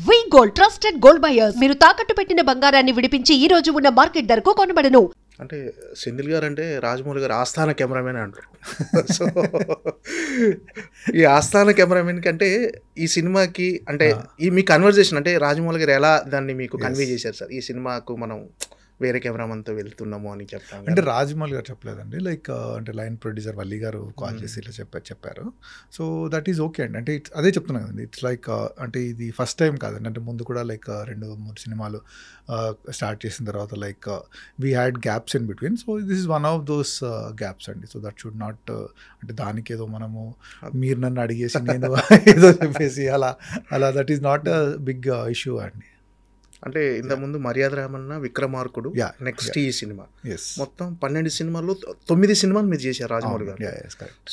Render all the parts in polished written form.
వి gold trusted gold buyers. మీరు తాకట్టు పెట్టిన బంగారాన్ని విడిపించి ఈ రోజు ఉన్న మార్కెట్ ధరకు కొనబడను. అంటే సెంధిల్ గారు అంటే రాజమౌళి గారు ఆస్థాన కెమెరామెన్ అంటారు. సో ఈ ఆస్థాన కెమెరామెన్ కంటే ఈ సినిమాకి అంటే ఈ మీ కన్వర్జేషన్ అంటే రాజమౌళి గారు ఎలా దాన్ని మీకు కన్వే చేశారు సార్? ఈ సినిమాకు మనం వేరే కెమెరామన్తో వెళ్తున్నాము అని చెప్తాను. అంటే రాజమౌళి గారు చెప్పలేదండి, లైక్ అంటే లైన్ ప్రొడ్యూసర్ వల్లి గారు కాల్ చేసి ఇలా చెప్పారు. సో దట్ ఈజ్ ఓకే అండి. అంటే అదే చెప్తున్నాను కదండి, ఇట్స్ లైక్ అంటే ఇది ఫస్ట్ టైం కాదండి. అంటే ముందు కూడా లైక్ 2-3 సినిమాలు స్టార్ట్ చేసిన తర్వాత like we had gaps in between. So this is one of those gaps అండి. సో దట్ షుడ్ నాట్ అంటే దానికి ఏదో మనము మీరు నన్ను అడిగేసి నేను ఏదో చెప్పేసి అలా that is not a big issue అండి. అంటే ఇంతకుముందు మర్యాద రామన్న, విక్రమార్కుడు, నెక్స్ట్ ఈ సినిమా మొత్తం 12 సినిమాలు 9 సినిమాలు మీరు చేశారు రాజమౌళి గారు.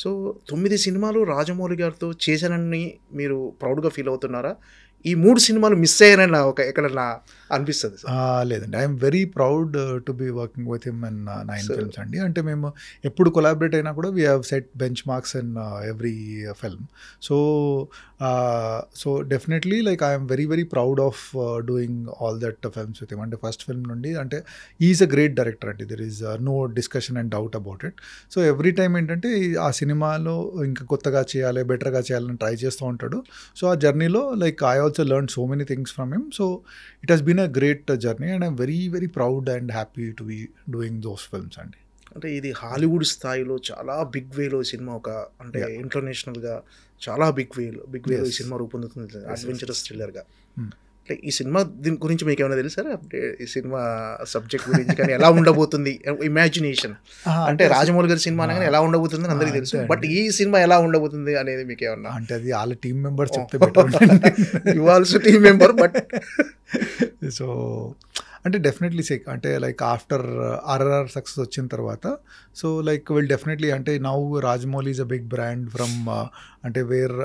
సో 9 సినిమాలు రాజమౌళి గారితో చేశానని మీరు ప్రౌడ్గా ఫీల్ అవుతున్నారా? ఈ 3 సినిమాలు మిస్ అయ్యానని ఎక్కడన్నా అనిపిస్తుంది? లేదండి, I'm very proud to be working with him in 9 films అండి. అంటే మేము ఎప్పుడు కొలాబరేట్ అయినా కూడా we have set benchmarks in every film. So definitely like I'm very very proud of doing all that films with him. అంటే first film నుండి అంటే is a great director అండి, there is no discussion and doubt about it. So every time ఏంటంటే ఆ సినిమాలో ఇంకా కొత్తగా చేయాలి, బెటర్గా చేయాలని ట్రై చేస్తూ ఉంటాడు. సో ఆ జర్నీలో like I also learned so many things from him. So it has been a great journey and I'm very very proud and happy to be doing those films అండి. అంటే ఇది హాలీవుడ్ స్థాయిలో చాలా big వేలో cinema, ఒక అంటే ఇంటర్నేషనల్గా చాలా big వేలో ఈ సినిమా రూపొందుతుంది, అడ్వెంచరస్ థ్రిల్లర్గా. అంటే ఈ సినిమా దీని గురించి మీకు ఏమైనా తెలుసా? ఈ సినిమా సబ్జెక్ట్ గురించి కానీ ఎలా ఉండబోతుంది, ఇమాజినేషన్ అంటే రాజమౌళి గారి సినిమా అనగానే ఎలా ఉండబోతుంది అని అందరికీ తెలుసు, బట్ ఈ సినిమా ఎలా ఉండబోతుంది అనేది మీకు ఏమన్నా? అంటే అది వాళ్ళ టీమ్ మెంబర్స్ చెప్తే ఇవాల్సి టీమ్ మెంబర్. బట్ సో అంటే డెఫినెట్లీ అంటే లైక్ ఆఫ్టర్ RRR సక్సెస్ వచ్చిన తర్వాత సో లైక్ విల్ డెఫినెట్లీ అంటే now Rajamouli is a big brand from అంటే వేర్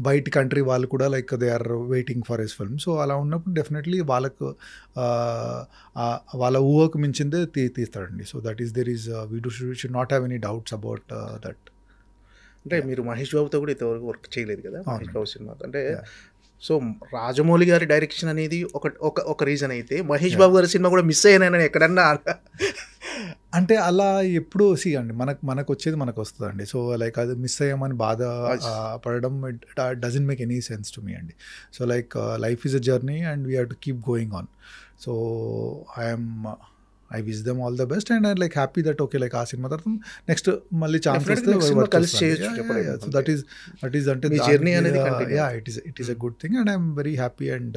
బయట కంట్రీ వాళ్ళు కూడా like they are waiting for his film. So అలా ఉన్నప్పుడు డెఫినెట్లీ వాళ్ళకు వాళ్ళ ఊహకు మించిందే తీస్తాడండి. So that is there is we should not have any doubts about that. అంటే మీరు మహేష్ బాబుతో కూడా ఇంతవరకు వర్క్ చేయలేదు కదా మహేష్ బాబు సినిమా అంటే. సో రాజమౌళి గారి డైరెక్షన్ అనేది ఒక రీజన్ అయితే మహేష్ బాబు గారి సినిమా కూడా మిస్ అయ్యానని ఎక్కడన్నా అంటే అలా ఎప్పుడు అండి మనకు వచ్చేది మనకు వస్తుందండి. సో లైక్ అది మిస్ అయ్యామని బాధ పడడం doesn't make any sense to me అండి. So like life is a journey and we have to keep going on. So I wish them all the best and I'm like happy that okay like ఆ cinema తర్వాత next మళ్ళీ chance వస్తే కలిసి చేయొచ్చు. So that is అంటే journey అనేది it is a good thing and I'm very happy and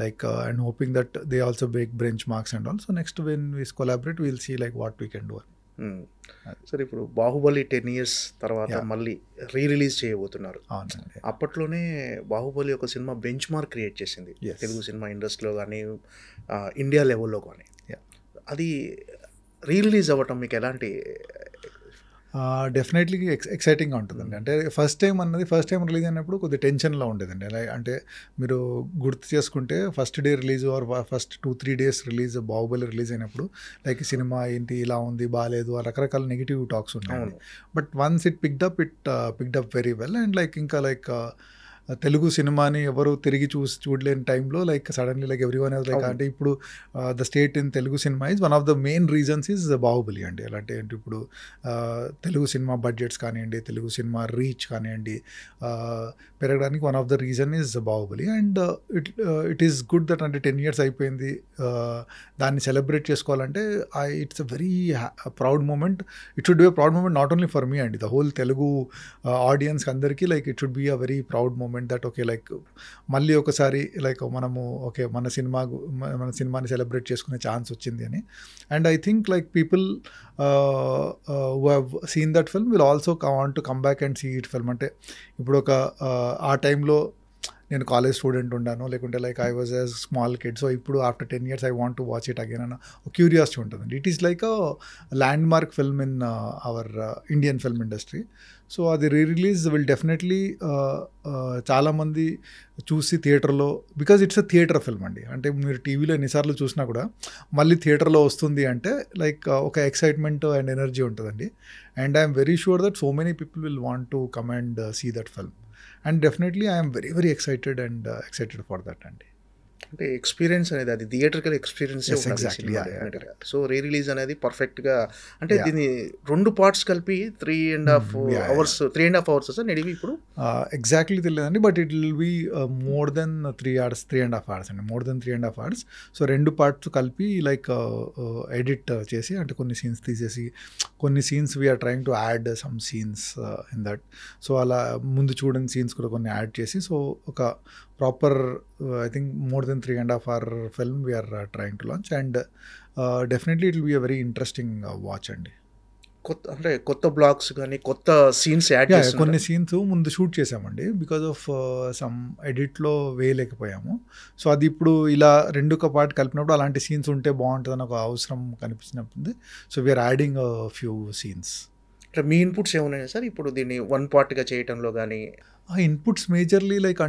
like and hoping that they also break benchmarks and all. So next when we collaborate we'll see like what we can do. సరే, ఇప్పుడు Baahubali 10 years తర్వాత మళ్ళీ release చేయబోతున్నారు. అప్పట్లోనే బాహుబలి ఒక cinema bench mark create చేసింది Telugu cinema ఇండస్ట్రీలో కానీ ఇండియా లెవెల్లో కానీ. అది రిలీజ్ అవ్వటం మీకు ఎలాంటి? డెఫినెట్లీ ఎక్సైటింగ్గా ఉంటుందండి. అంటే ఫస్ట్ టైం రిలీజ్ అయినప్పుడు కొద్దిగా టెన్షన్లో ఉండేదండి. అంటే మీరు గుర్తు చేసుకుంటే first day release are first 2-3 days release Baahubali release అయినప్పుడు లైక్ సినిమా ఏంటి ఇలా ఉంది బాగాలేదు రకరకాల నెగిటివ్ టాక్స్ ఉన్నాయి. But once it picked up very well and like ఇంకా లైక్ తెలుగు సినిమాని ఎవరు తిరిగి చూడలేని టైంలో like suddenly like every one like అంటే ఇప్పుడు the state in Telugu cinema is one of the main reasons is Baahubali అండి. ఎలా అంటే ఇప్పుడు తెలుగు సినిమా బడ్జెట్స్ కానివ్వండి, తెలుగు సినిమా రీచ్ కానివ్వండి పెరగడానికి one of the reason is Baahubali. And it is good that అంటే 10 years అయిపోయింది, దాన్ని సెలబ్రేట్ చేసుకోవాలంటే it's a very proud moment. It should be a proud moment not only for me అండి, the whole Telugu audience అందరికీ like it should be a very proud moment that okay like మళ్ళీ ఒకసారి like మనము okay మన సినిమాని celebrate చేసుకునే chance వచ్చింది అని. And I think like people who have seen that film will also want to come back and see it film. అంటే ఇప్పుడు ఒక ఆ టైంలో నేను కాలేజ్ స్టూడెంట్ ఉన్నాను, లేకుంటే like I was as small kid. So ఇప్పుడు after 10 years I want to watch it again అన్న క్యూరియాసిటీ ఉంటుందండి. It is like a landmark film in our Indian film industry. So అది release will definitely చాలామంది చూసి థియేటర్లో, because it's a theatre film అండి. అంటే మీరు టీవీలో ఎన్నిసార్లు చూసినా కూడా మళ్ళీ థియేటర్లో వస్తుంది అంటే లైక్ ఒక ఎక్సైట్మెంట్ అండ్ ఎనర్జీ ఉంటుందండి. And I'm very sure that so many people will want to come and see that film. And definitely I'm very very excited for that అండి. అంటే ఎక్స్పీరియన్స్ అనేది అది theatrical experience Yes, exactly. Yeah. So re release అనేది పర్ఫెక్ట్గా అంటే దీన్ని 2 parts కలిపి 3.5 hours sir నడివి ఇప్పుడు ఎగ్జాక్ట్లీ తెలియదండి, but it will be more than 3.5 hours అండి, more than 3.5 hours. So 2 parts కలిపి లైక్ ఎడిట్ చేసి, అంటే కొన్ని సీన్స్ తీసేసి, కొన్ని scenes we're trying to add some scenes in that. So అలా ముందు చూడని సీన్స్ కూడా కొన్ని యాడ్ చేసి, సో ఒక proper I think more than 3.5 hour film we are trying to launch, and definitely it will be a very interesting watch అండి. కొత్త blogs కానీ కొత్త సీన్స్ యాడ్ చేస్తున్నారు. కొన్ని సీన్స్ ముందు షూట్ చేసామండి, బికాజ్ ఆఫ్ సమ్ ఎడిట్లో వేయలేకపోయాము. సో అది ఇప్పుడు ఇలా 2 పార్ట్ కలిపినప్పుడు అలాంటి సీన్స్ ఉంటే బాగుంటుందని ఒక అవసరం కనిపించినప్పుడు, so we are adding few scenes. మీ ఇన్పుట్స్ ఏమున్నాయి సార్ ఇప్పుడు దీన్ని 1 పార్ట్గా చేయటంలో కానీ? ఇన్పుట్స్ మేజర్లీ లైక్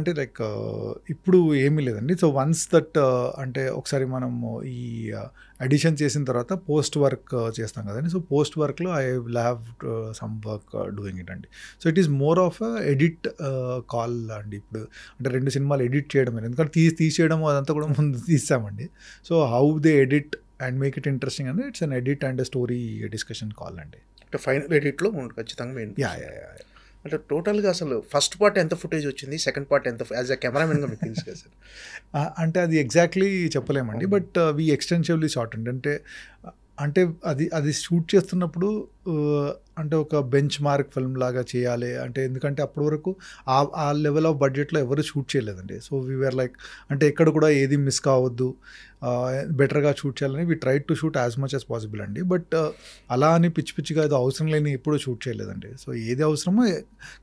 ఇప్పుడు ఏమీ లేదండి. సో వన్స్ దట్ అంటే ఒకసారి మనము ఈ అడిషన్ చేసిన తర్వాత పోస్ట్ వర్క్ చేస్తాం కదండి. సో పోస్ట్ వర్క్లో I will have some work doing it అండి. So it is more of edit call అండి. ఇప్పుడు అంటే 2 సినిమాలు ఎడిట్ చేయడం, ఎందుకంటే తీసేయడం అదంతా కూడా ముందు తీసామండి. So how they edit and make it interesting అంటే it's an edit and story discussion call అండి. అంటే ఫైనల్ ఎడిట్లో ఖచ్చితంగా మెయిన్. యా. అంటే టోటల్గా అసలు ఫస్ట్ పార్ట్ ఎంత ఫుటేజ్ వచ్చింది, సెకండ్ పార్ట్ ఎంత, యాజ్ అ కెమెరామెన్గా మీకు తెలుసు కదా సార్? అంటే అది ఎగ్జాక్ట్లీ చెప్పలేమండి, బట్ వీ ఎక్స్టెన్సివ్లీ షార్ట్ అంటే అది షూట్ చేస్తున్నప్పుడు అంటే ఒక బెంచ్ మార్క్ ఫిల్మ్ లాగా చేయాలి అంటే, ఎందుకంటే అప్పటి వరకు ఆ లెవెల్ ఆఫ్ బడ్జెట్లో ఎవరు షూట్ చేయలేదండి. సో వీఆర్ లైక్ అంటే ఎక్కడ కూడా ఏది మిస్ కావద్దు, బెటర్గా షూట్ చేయాలని we try to shoot as much as possible అండి. బట్ అలా అని పిచ్చిగా అది అవసరం లేని ఎప్పుడూ షూట్ చేయలేదండి. సో ఏది అవసరమో,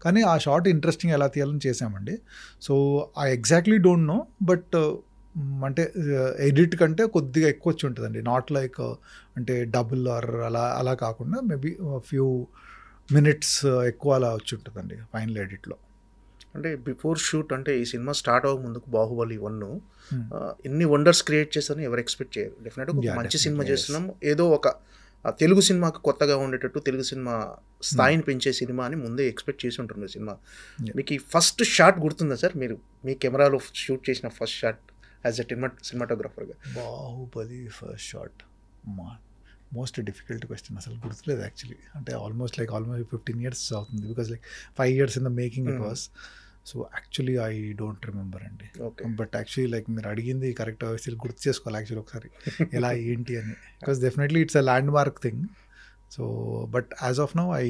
కానీ ఆ షార్ట్ ఇంట్రెస్టింగ్ ఎలా తీయాలని చేసామండి. So I exactly don't know, but అంటే ఎడిట్ కంటే కొద్దిగా ఎక్కువ వచ్చి ఉంటుందండి. నాట్ లైక్ అంటే డబుల్ ఆర్ అలా కాకుండా మేబీ ఫ్యూ మినిట్స్ ఎక్కువ అలా వచ్చి ఉంటుందండి ఫైనల్ ఎడిట్లో. అంటే బిఫోర్ షూట్ అంటే ఈ సినిమా స్టార్ట్ అవ్వక ముందుకు బాహుబలి 1 ఎన్ని వండర్స్ క్రియేట్ చేస్తారని ఎవరు ఎక్స్పెక్ట్ చేయరు. డెఫినెట్గా మంచి సినిమా చేస్తున్నాం, ఏదో ఒక తెలుగు సినిమాకి కొత్తగా ఉండేటట్టు తెలుగు సినిమా స్థాయిని పెంచే సినిమా అని ముందే ఎక్స్పెక్ట్ చేసి ఉంటుంది సినిమా. మీకు ఈ ఫస్ట్ షాట్ గుర్తుందా సార్? మీరు మీ కెమెరాలో షూట్ చేసిన ఫస్ట్ షాట్ యాజ్ ఎ సినిమాటోగ్రాఫర్గా? Baahubali first shot most difficult question, అసలు గుర్తులేదు యాక్చువల్లీ. అంటే ఆల్మోస్ట్ 15 years అవుతుంది, because 5 years in the making it was. So actually I don't remember అండి. బట్ యాక్చువల్లీ మీరు అడిగింది కరెక్ట్, గుర్తు చేసుకోవాలి యాక్చువల్లీ ఒకసారి ఎలా ఏంటి అని, because definitely it's a land mark thing. So but as of now I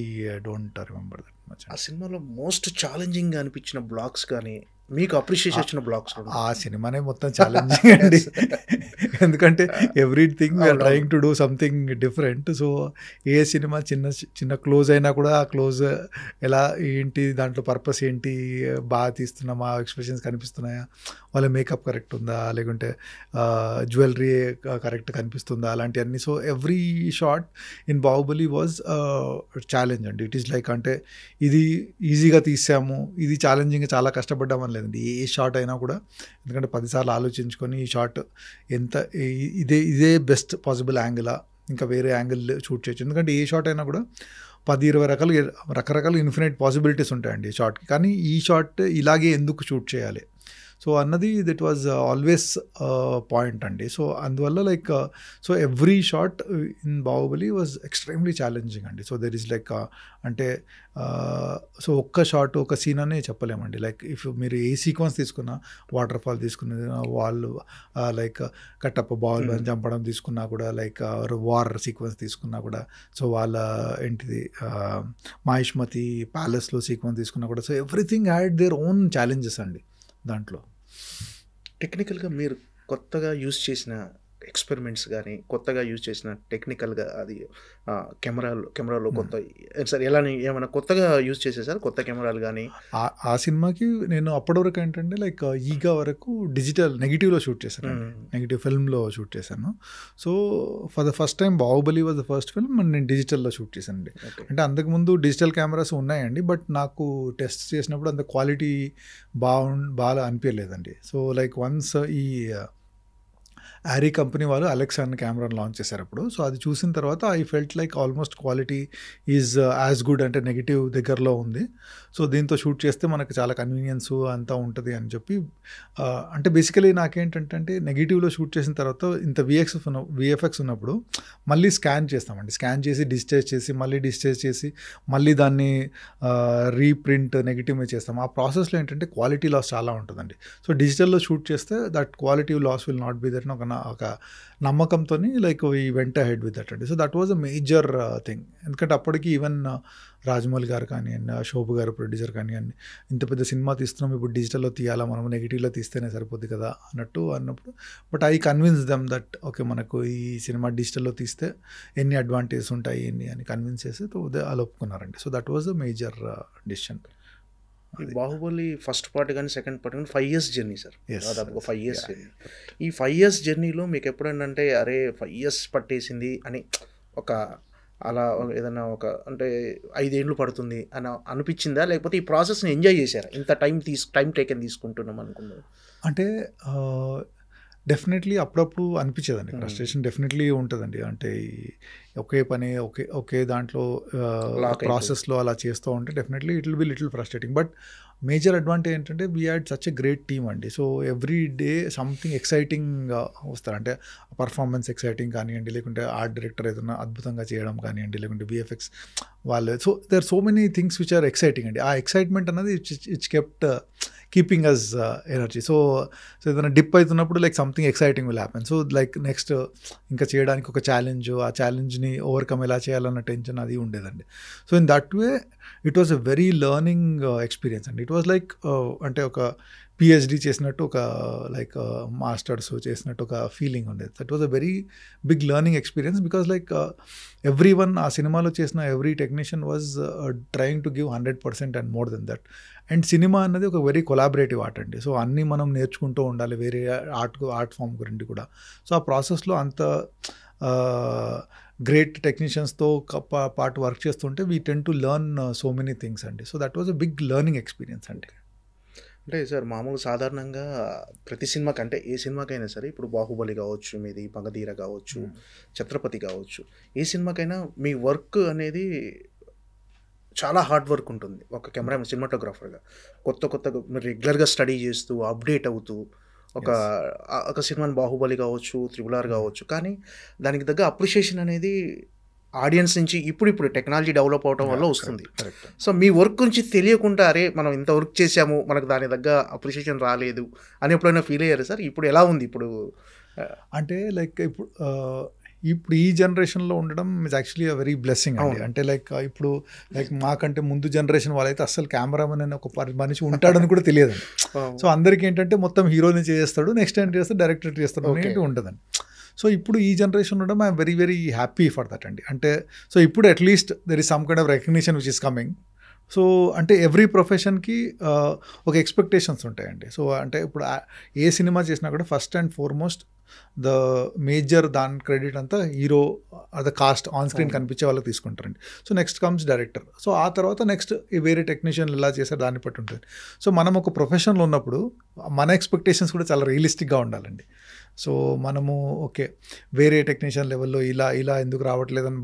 don't remember that much. ఆ సినిమాలో మోస్ట్ ఛాలెంజింగ్గా అనిపించిన బ్లాగ్స్ కానీ, మీకు అప్రిషియేషన్ వచ్చిన బ్లాగ్స్? ఆ సినిమానే మొత్తం ఛాలెంజింగ్ అండి, ఎందుకంటే everything we're trying to do something different. So ఏ సినిమా చిన్న క్లోజ్ అయినా కూడా ఆ క్లోజ్ ఎలా ఏంటి, దాంట్లో పర్పస్ ఏంటి, బాగా తీస్తున్నామా, ఎక్స్ప్రెషన్స్ కనిపిస్తున్నాయా, వాళ్ళ మేకప్ కరెక్ట్ ఉందా, లేకుంటే జ్యువెలరీ కరెక్ట్ కనిపిస్తుందా, అలాంటివన్నీ. So every shot in Baahubali was challenge అండి. ఇట్ ఈస్ లైక్ అంటే ఇది ఈజీగా తీసాము, ఇది ఛాలెంజింగ్గా చాలా కష్టపడ్డామని లేదండి. ఏ షాట్ అయినా కూడా, ఎందుకంటే 10 సార్లు ఆలోచించుకొని ఈ షాట్ ఎంత ఇదే బెస్ట్ పాసిబుల్ యాంగిలా, ఇంకా వేరే యాంగిల్ షూట్ చేయొచ్చు. ఎందుకంటే ఏ షాట్ అయినా కూడా 10-20 రకరకాల ఇన్ఫినైట్ పాసిబిలిటీస్ ఉంటాయండి ఈ షాట్కి, కానీ ఈ షాట్ ఇలాగే ఎందుకు షూట్ చేయాలి సో అన్నది దట్ వాజ్ ఆల్వేస్ పాయింట్ అండి. సో అందువల్ల so every shot in Baahubali was extremely challenging అండి. సో దెర్ ఈస్ అంటే సో ఒక్క షాట్ ఒక సీన్ అనే చెప్పలేమండి. ఇఫ్ మీరు ఏ సీక్వెన్స్ తీసుకున్నా, వాటర్ ఫాల్ తీసుకున్నది, వాళ్ళు కట్టప్ప బాహుబలి చంపడం తీసుకున్నా కూడా, వార్ సీక్వెన్స్ తీసుకున్నా కూడా, సో వాళ్ళ ఏంటిది మాహిష్మతి ప్యాలెస్లో సీక్వెన్స్ తీసుకున్నా కూడా, so everything had their own challenges అండి దాంట్లో. టెక్నికల్గా మీరు కొత్తగా యూజ్ చేసిన ఎక్స్పెరిమెంట్స్ కానీ, కొత్తగా యూజ్ చేసిన టెక్నికల్గా అది కెమెరాలో కొత్త సార్ ఏమైనా కొత్తగా యూజ్ చేసేసారు కొత్త కెమెరాలు కానీ? ఆ సినిమాకి నేను అప్పటి వరకు ఏంటంటే ఈగా వరకు డిజిటల్ నెగిటివ్లో షూట్ చేశాను, నెగిటివ్ ఫిల్మ్లో షూట్ చేశాను. So for the first time Baahubali was the first film నేను డిజిటల్లో షూట్ చేశానండి. అంటే అంతకుముందు డిజిటల్ కెమెరాస్ ఉన్నాయండి, బట్ నాకు టెస్ట్ చేసినప్పుడు అంత క్వాలిటీ బాగా అనిపించలేదండి. సో వన్స్ ఈ ఆరీ కంపెనీ వాళ్ళు అలెక్సా అనే కెమెరాని లాంచ్ చేశారు అప్పుడు. సో అది చూసిన తర్వాత I felt like almost quality is as good, అంటే నెగిటివ్ దగ్గరలో ఉంది. సో దీంతో షూట్ చేస్తే మనకు చాలా కన్వీనియన్స్ అంతా ఉంటుంది అని చెప్పి, అంటే బేసికలీ నాకేంటంటే నెగిటివ్లో షూట్ చేసిన తర్వాత ఇంత విఎఫ్ఎక్స్ ఉన్నప్పుడు మళ్ళీ స్కాన్ చేస్తామండి. స్కాన్ చేసి డిజిటైజ్ చేసి మళ్ళీ డిజిటైజ్ చేసి మళ్ళీ దాన్ని రీప్రింట్ నెగిటివ్ మీద చేస్తాం. ఆ ప్రాసెస్లో ఏంటంటే క్వాలిటీ లాస్ చాలా ఉంటుందండి. సో డిజిటల్లో షూట్ చేస్తే that quality loss will not be that ఒక నమ్మకంతో లైక్ ఈ వెంట హెడ్ విత్ దట్ అండి. So that was a major thing. ఎందుకంటే అప్పటికి ఈవెన్ రాజమౌళి గారు కానివ్వండి, శోభు గారు ప్రొడ్యూసర్ కానివ్వండి, ఇంత పెద్ద సినిమా తీస్తున్నాం, ఇప్పుడు డిజిటల్లో తీయాలా, మనం నెగిటివ్లో తీస్తేనే సరిపోద్ది కదా అన్నప్పుడు but I convince them that okay మనకు ఈ సినిమా డిజిటల్లో తీస్తే ఎన్ని అడ్వాంటేజెస్ ఉంటాయి ఎన్ని అని కన్విన్స్ చేసి వాళ్ళు ఒప్పుకున్నారండి. So that was the major decision. Baahubali first part కానీ సెకండ్ పార్ట్ కానీ 5 years జర్నీ సార్, దాదాపు 5 years జర్నీ. ఈ 5 years జర్నీలో మీకు ఎప్పుడైనా అరే 5 years పట్టేసింది అని ఒక అలా ఏదన్నా ఒక అంటే 5 ఏళ్ళు పడుతుంది అని అనిపించిందా, లేకపోతే ఈ ప్రాసెస్ని ఎంజాయ్ చేశారా? ఇంత టైం టేకెన్ తీసుకుంటున్నాం అనుకున్నారు అంటే డెఫినెట్లీ అప్పుడప్పుడు అనిపించేదండి, ఫ్రస్ట్రేషన్ డెఫినెట్లీ ఉంటుందండి. అంటే ఒకే పని ఒకే దాంట్లో ప్రాసెస్లో అలా చేస్తూ ఉంటే definitely it will be little frustrating. But major advantage ఏంటంటే we had such a great team అండి. So every day something exciting వస్తారు. అంటే పర్ఫార్మెన్స్ ఎక్సైటింగ్ కానివ్వండి, లేకుంటే ఆర్ట్ డైరెక్టర్ ఏదైనా అద్భుతంగా చేయడం కానివ్వండి, లేకుంటే విఎఫ్ఎక్స్ వాళ్ళు. So there are so many things which are exciting అండి. ఆ ఎక్సైట్మెంట్ అన్నది it's kept keeping us energy. So ఏదైనా డిప్ అవుతున్నప్పుడు like something exciting will happen. So like next ఇంకా చేయడానికి ఒక ఛాలెంజ్, ఆ ఛాలెంజ్ని ఓవర్కమ్ ఎలా చేయాలన్న టెన్షన్ అది ఉండేదండి. So in that way it was a very learning experience అండి. ఇట్ వాజ్ లైక్ అంటే ఒక పిహెచ్డి చేసినట్టు, ఒక లైక్ మాస్టర్స్ చేసినట్టు ఒక ఫీలింగ్ ఉండేది. That was a very big learning experience because like every one ఆ సినిమాలో చేసిన every technician was trying to give 100% and more than that. And cinema అన్నది ఒక వెరీ కొలాబరేటివ్ ఆర్ట్ అండి. సో అన్నీ మనం నేర్చుకుంటూ ఉండాలి వేరే ఆర్ట్ ఫామ్ గురించి కూడా. సో ఆ ప్రాసెస్లో అంత గ్రేట్ టెక్నీషియన్స్తో పాటు వర్క్ చేస్తుంటే we tend to learn so many things అండి. So that was a big learning experience అండి. అంటే సార్ మామూలు సాధారణంగా ప్రతి సినిమాకి, అంటే ఏ సినిమాకైనా సరే, ఇప్పుడు బాహుబలి కావచ్చు, మీది మగధీర కావచ్చు, ఛత్రపతి కావచ్చు, ఏ సినిమాకైనా మీ వర్క్ అనేది చాలా హార్డ్ వర్క్ ఉంటుంది. ఒక కెమెరామెన్, సినిమాటోగ్రాఫర్గా కొత్తగా మీరు రెగ్యులర్గా స్టడీ చేస్తూ అప్డేట్ అవుతూ ఒక సినిమాని బాహుబలి కావచ్చు, RRR కావచ్చు, కానీ దానికి తగ్గ అప్రిషియేషన్ అనేది ఆడియన్స్ నుంచి ఇప్పుడు టెక్నాలజీ డెవలప్ అవడం వల్ల వస్తుంది. సో మీ వర్క్ గురించి తెలియకుండా అరే మనం ఇంత వర్క్ చేసాము, మనకు దాని తగ్గ అప్రిషియేషన్ రాలేదు అని ఎప్పుడైనా ఫీల్ అయ్యారు సార్? ఇప్పుడు ఎలా ఉంది ఇప్పుడు? అంటే లైక్ ఇప్పుడు ఈ జనరేషన్లో ఉండడం is actually a very blessing అండి. అంటే లైక్ ఇప్పుడు లైక్ మాకంటే ముందు జనరేషన్ వాళ్ళైతే అసలు కెమెరామెన్ అని ఒక మనిషి ఉంటాడని కూడా తెలియదండి. సో అందరికీ ఏంటంటే మొత్తం హీరోని చేస్తాడు, నెక్స్ట్ టైం చేస్తాడు, డైరెక్టర్ చేస్తాడు అనేది ఉంటుందండి. సో ఇప్పుడు ఈ జనరేషన్ ఉండడం I'm very very happy for that అండి. అంటే సో ఇప్పుడు at least there is some kind of recognition which is coming. So అంటే ఎవ్రీ ప్రొఫెషన్కి ఒక ఎక్స్పెక్టేషన్స్ ఉంటాయండి. సో అంటే ఇప్పుడు ఏ సినిమా చేసినా కూడా first and foremost the major దాని క్రెడిట్ అంతా hero the cost on screen కనిపించే వాళ్ళకి తీసుకుంటారండి. So next comes director. So ఆ తర్వాత నెక్స్ట్ వేరే టెక్నీషియన్లు ఎలా చేశారు దాన్ని బట్టి ఉంటుంది. సో మనం ఒక ప్రొఫెషన్లో ఉన్నప్పుడు మన ఎక్స్పెక్టేషన్స్ కూడా చాలా రియలిస్టిక్గా ఉండాలండి. సో మనము ఓకే వేరే టెక్నీషియన్ లెవెల్లో ఇలా ఎందుకు రావట్లేదని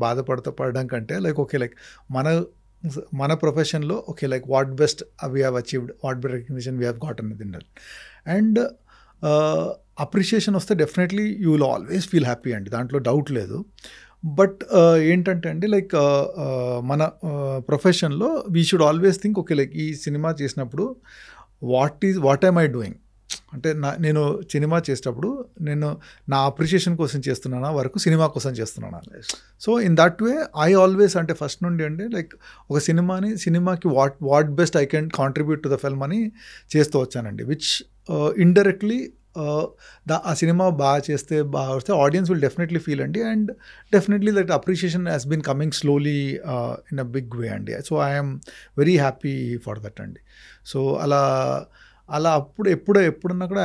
పడడం కంటే లైక్ ఓకే లైక్ మన ప్రొఫెషన్లో okay like what best we have achieved, what best recognition we have got అనేది ఉండాలి. అండ్ అప్రిషియేషన్ వస్తే definitely you will always feel happy అండి, దాంట్లో డౌట్ లేదు. బట్ ఏంటంటే అండి లైక్ మన ప్రొఫెషన్లో we should always think okay like ఈ సినిమా చేసినప్పుడు వాట్ ఐమ్ ఐ డూయింగ్, అంటే నేను సినిమా చేసేటప్పుడు నేను నా అప్రిషియేషన్ కోసం చేస్తున్నానా వరకు సినిమా కోసం చేస్తున్నానా. So in that way I always అంటే ఫస్ట్ నుండి అంటే లైక్ ఒక సినిమాకి what best I can contribute to the film అని చేస్తూ వచ్చానండి. విచ్ ఇండైరెక్ట్లీ ఆ సినిమా బాగా చేస్తే ఆడియన్స్ విల్ డెఫినెట్లీ ఫీల్ అండి. And definitely that appreciation has been coming slowly in a big way అండి. So I'm very happy for that అండి. సో అలా ఎప్పుడున్నా కూడా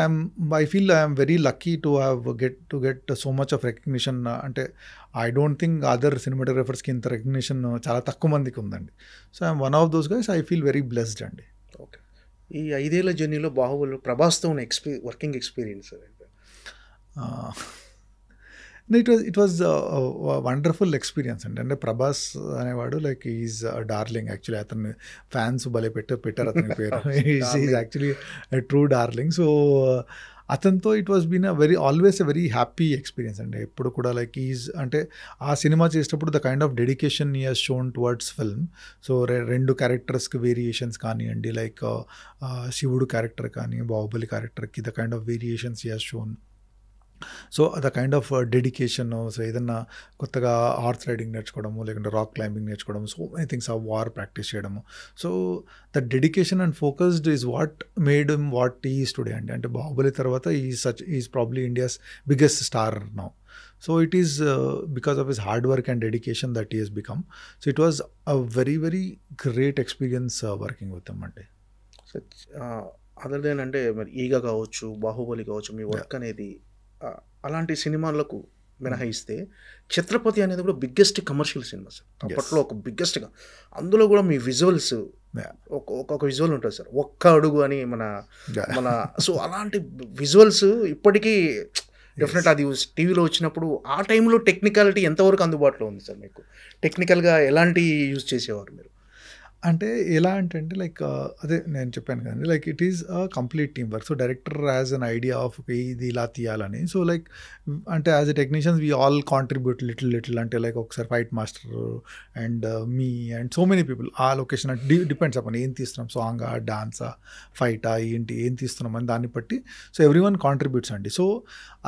I feel I'm very lucky to get so much of recognition. అంటే I don't think other సినిమాటోగ్రాఫర్స్కి ఇంత recognition చాలా తక్కువ మందికి ఉందండి. So I'm one of those guys. I feel very blessed అండి. ఓకే. ఈ 5 ఏళ్ల జర్నీలో బాహుబలి ప్రభాస్తో ఉన్న working experience it was wonderful experience అండి. అంటే ప్రభాస్ అనేవాడు లైక్ ఈజ్ డార్లింగ్. యాక్చువల్లీ అతను ఫ్యాన్స్ భలే పెట్టారు అతని పేరు. Is actually true darling. So అతనితో it was been always a very happy experience అండి. ఎప్పుడు కూడా లైక్ ఈజ్ అంటే ఆ సినిమా చేసేటప్పుడు the kind of dedication he has shown towards film. So రెండు క్యారెక్టర్స్కి వేరియేషన్స్ కానివ్వండి, లైక్ శివుడు క్యారెక్టర్ కానీ బాహుబలి క్యారెక్టర్కి the kind of variations he has shown. So the kind of dedication. So ఏదన్నా కొత్తగా హార్స్ రైడింగ్ నేర్చుకోవడము, లేకుంటే రాక్ క్లైంబింగ్ నేర్చుకోవడము, సో మెనీ థింగ్స్ ఆ వార్ ప్రాక్టీస్ చేయడము. So the dedication and focused is what made him what is today అండి. అంటే బాహుబలి తర్వాత is probably India's biggest star now. So it is because of his hard work and dedication that he he's become. So it was a very very great experience working with him అండి. Other than అంటే మరి ఈగ కావచ్చు, బాహుబలి కావచ్చు, మీ work అనేది అలాంటి సినిమాలకు మినహాయిస్తే ఛత్రపతి అనేది కూడా బిగ్గెస్ట్ కమర్షియల్ సినిమా సార్. అప్పట్లో ఒక బిగ్గెస్ట్గా, అందులో కూడా మీ విజువల్స్ ఒక విజువల్ ఉంటుంది సార్, ఒక్క అడుగు అని మన సో అలాంటి విజువల్స్ ఇప్పటికీ డెఫినెట్ అది టీవీలో వచ్చినప్పుడు ఆ టైంలో టెక్నికాలిటీ ఎంతవరకు అందుబాటులో ఉంది సార్ మీకు? టెక్నికల్గా ఎలాంటి యూజ్ చేసేవారు మీరు? అంటే ఎలా అంటే లైక్ అదే నేను చెప్పాను కదండి, like it is a complete team work. So director has an idea of ఇది ఇలా తీయాలని. సో లైక్ అంటే as a technicians we all contribute little. అంటే లైక్ ఒకసారి fight master and me and so many people ఆ location depends upon ఏం తీస్తున్నాం, సాంగా, డాన్సా, ఫైటా, ఏం తీస్తున్నాం అని దాన్ని బట్టి సో ఎవ్రీ వన్ కాంట్రిబ్యూట్స్ అండి. సో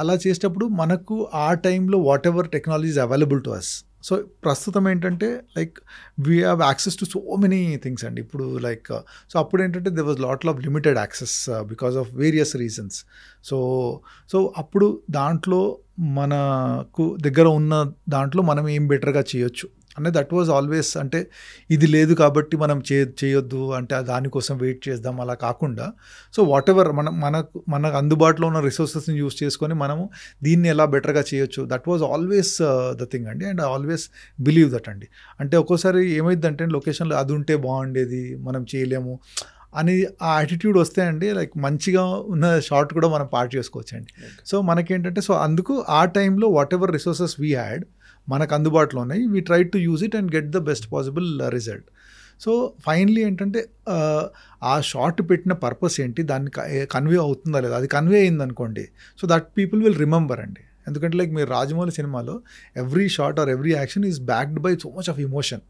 అలా చేసేటప్పుడు మనకు ఆ టైంలో whatever technology is available to us. So ప్రస్తుతం ఏంటంటే like we have access to so many things అండి. ఇప్పుడు లైక్ సో అప్పుడు ఏంటంటే there was lot of limited access because of various reasons. So అప్పుడు దాంట్లో మనకు దగ్గర ఉన్న దాంట్లో మనం ఏం బెటర్గా చేయొచ్చు అంటే దట్ వాజ్ ఆల్వేస్. అంటే ఇది లేదు కాబట్టి మనం చేయొద్దు అంటే దానికోసం వెయిట్ చేద్దాం అలా కాకుండా సో వాట్ ఎవర్ మనకు అందుబాటులో ఉన్న రిసోర్సెస్ని యూస్ చేసుకొని మనము దీన్ని ఎలా బెటర్గా చేయొచ్చు, that was always the thing అండి. And I always believe that అండి. అంటే ఒక్కోసారి ఏమైందంటే లొకేషన్లో అది ఉంటే బాగుండేది, మనం చేయలేము అని ఆ యాటిట్యూడ్ వస్తే అండి లైక్ మంచిగా ఉన్న షార్ట్ కూడా మనం పార్ట్ చేసుకోవచ్చు అండి. సో మనకేంటంటే సో అందుకు ఆ టైంలో what ever resources we had మనకు అందుబాటులో ఉన్నాయి, we try to use it and get the best possible result. So finally ఏంటంటే ఆ షార్ట్ పెట్టిన పర్పస్ ఏంటి, దాన్ని కన్వే అవుతుందా లేదా, అది కన్వే అయింది అనుకోండి so that people will remember అండి. ఎందుకంటే లైక్ మీరు రాజమౌళి సినిమాలో every shot or every action is backed by so much of emotion.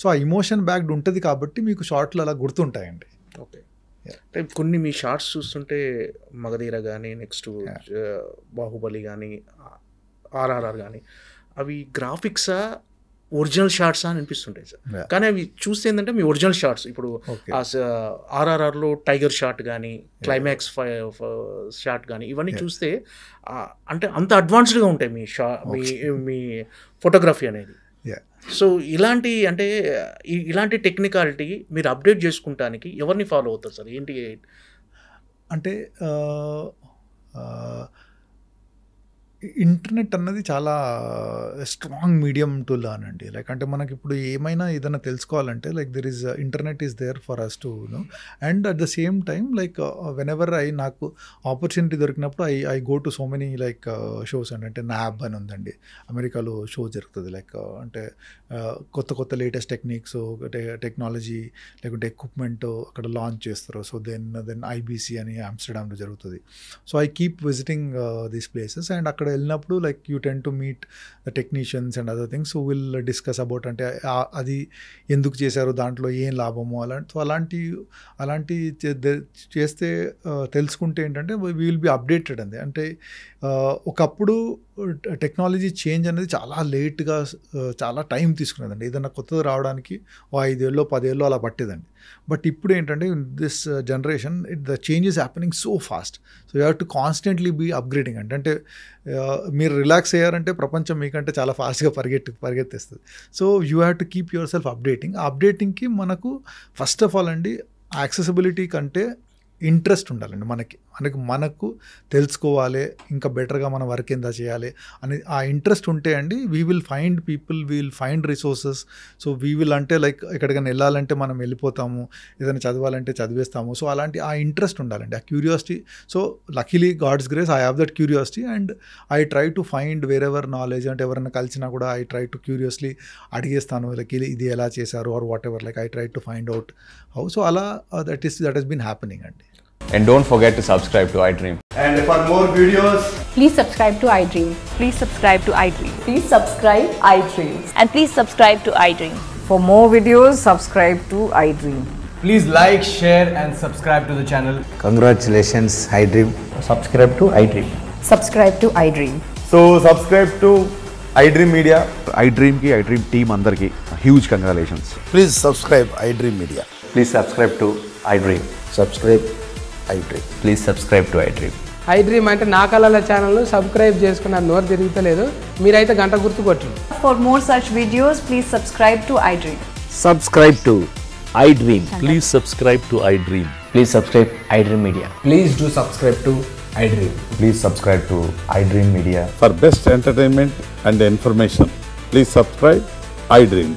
So ఆ ఇమోషన్ బ్యాక్డ్ ఉంటుంది కాబట్టి మీకు షార్ట్లు అలా గుర్తుంటాయండి. ఓకే, అంటే కొన్ని మీ షార్ట్స్ చూస్తుంటే మగధీర కానీ, నెక్స్ట్ బాహుబలి కానీ, ఆర్ఆర్ఆర్ కానీ, అవి గ్రాఫిక్సా ఒరిజినల్ షార్ట్సా అని అనిపిస్తుంటాయి సార్. కానీ అవి చూస్తే ఏంటంటే మీ ఒరిజినల్ షార్ట్స్. ఇప్పుడు ఆర్ఆర్ఆర్లో టైగర్ షాట్ కానీ, క్లైమాక్స్ షాట్ కానీ, ఇవన్నీ చూస్తే అంటే అంత అడ్వాన్స్డ్గా ఉంటాయి మీ ఫోటోగ్రఫీ అనేది. సో ఇలాంటి టెక్నికాలిటీ మీరు అప్డేట్ చేసుకుంటానికి ఎవరిని ఫాలో అవుతారు సార్? ఏంటి అంటే ఇంటర్నెట్ అన్నది చాలా స్ట్రాంగ్ మీడియం టు లర్న్ అండి. లైక్ అంటే మనకి ఇప్పుడు ఏదైనా తెలుసుకోవాలంటే like there is internet is there for us to know. And at the same time like whenever నాకు ఆపర్చునిటీ దొరికినప్పుడు I go to so many like shows అండి. అంటే నాబ్ అని ఉందండి, అమెరికాలో షో జరుగుతుంది. లైక్ అంటే కొత్త లేటెస్ట్ టెక్నిక్స్, టెక్నాలజీ లేకుంటే ఎక్విప్మెంట్ అక్కడ లాంచ్ చేస్తారు. సో దెన్ ఐబీసీ అని ఆమ్స్టర్డామ్లో జరుగుతుంది. So I keep visiting these places and అక్కడ వెళ్ళినప్పుడు like you ten to meet the technicians and other things who will discuss about అంటే అది ఎందుకు చేశారు, దాంట్లో ఏం లాభము అలాంటి చేస్తే తెలుసుకుంటే ఏంటంటే వీ విల్ బి అప్డేటెడ్ అండి. అంటే ఒకప్పుడు టెక్నాలజీ చేంజ్ అనేది చాలా లేట్గా చాలా టైం తీసుకునేదండి. ఏదైనా కొత్తది రావడానికి 5 ఏళ్ళు 10 ఏళ్ళు అలా పట్టేదండి. బట్ ఇప్పుడు ఏంటంటే this generation the change is happening so fast. So you have to constantly be upgrading అంటే మీరు రిలాక్స్ అయ్యారంటే ప్రపంచం మీకంటే చాలా ఫాస్ట్గా పరిగెత్తేస్తుంది. So you have to keep yourself updating. ఆ అప్డేటింగ్కి మనకు ఫస్ట్ ఆఫ్ ఆల్ అండి యాక్సెసిబిలిటీ కంటే ఇంట్రెస్ట్ ఉండాలండి. మనకు తెలుసుకోవాలి, ఇంకా బెటర్గా మన వర్క్ ఎంత చేయాలి అని ఆ ఇంట్రెస్ట్ ఉంటే అండి we will find people, we will find resources. So we will అంటే లైక్ ఎక్కడికైనా వెళ్ళాలంటే మనం వెళ్ళిపోతాము, ఏదైనా చదవాలంటే చదివేస్తాము. సో అలాంటి ఆ ఇంట్రెస్ట్ ఉండాలండి, ఆ curiosity. So luckily God's grace I have that curiosity and I try to find wherever knowledge. అంటే ఎవరైనా కలిసినా కూడా ఐ ట్రై టు క్యూరియస్లీ అడిగేస్తాను, లైక్ ఇది ఎలా చేశారు or whatever, like I try to find out how. So అలా that has been happening అండి. And don't forget to subscribe to iDream. And for more videos, please subscribe to iDream. Please subscribe to iDream. Please subscribe iDream. And please subscribe to iDream. For more videos, subscribe to iDream. please like, share and subscribe to the channel. Congratulations, iDream. Subscribe to iDream. Subscribe to iDream. So subscribe to iDream Media. iDream ki iDream team andarki huge congratulations. Please subscribe iDream Media. Please subscribe to iDream. Subscribe iDream. Please subscribe to iDream. iDream అంటే నా కళల ఛానల్ను subscribe చేసుకున్న నోరు తిరుగుతలేదు, మీరైతే గంట గుర్తు కొట్టండి. For more such videos, please subscribe to iDream. Subscribe to iDream. Please subscribe to iDream. Please subscribe iDream Media. Please do subscribe to iDream. Please subscribe to iDream Media. For best entertainment and information, please subscribe iDream.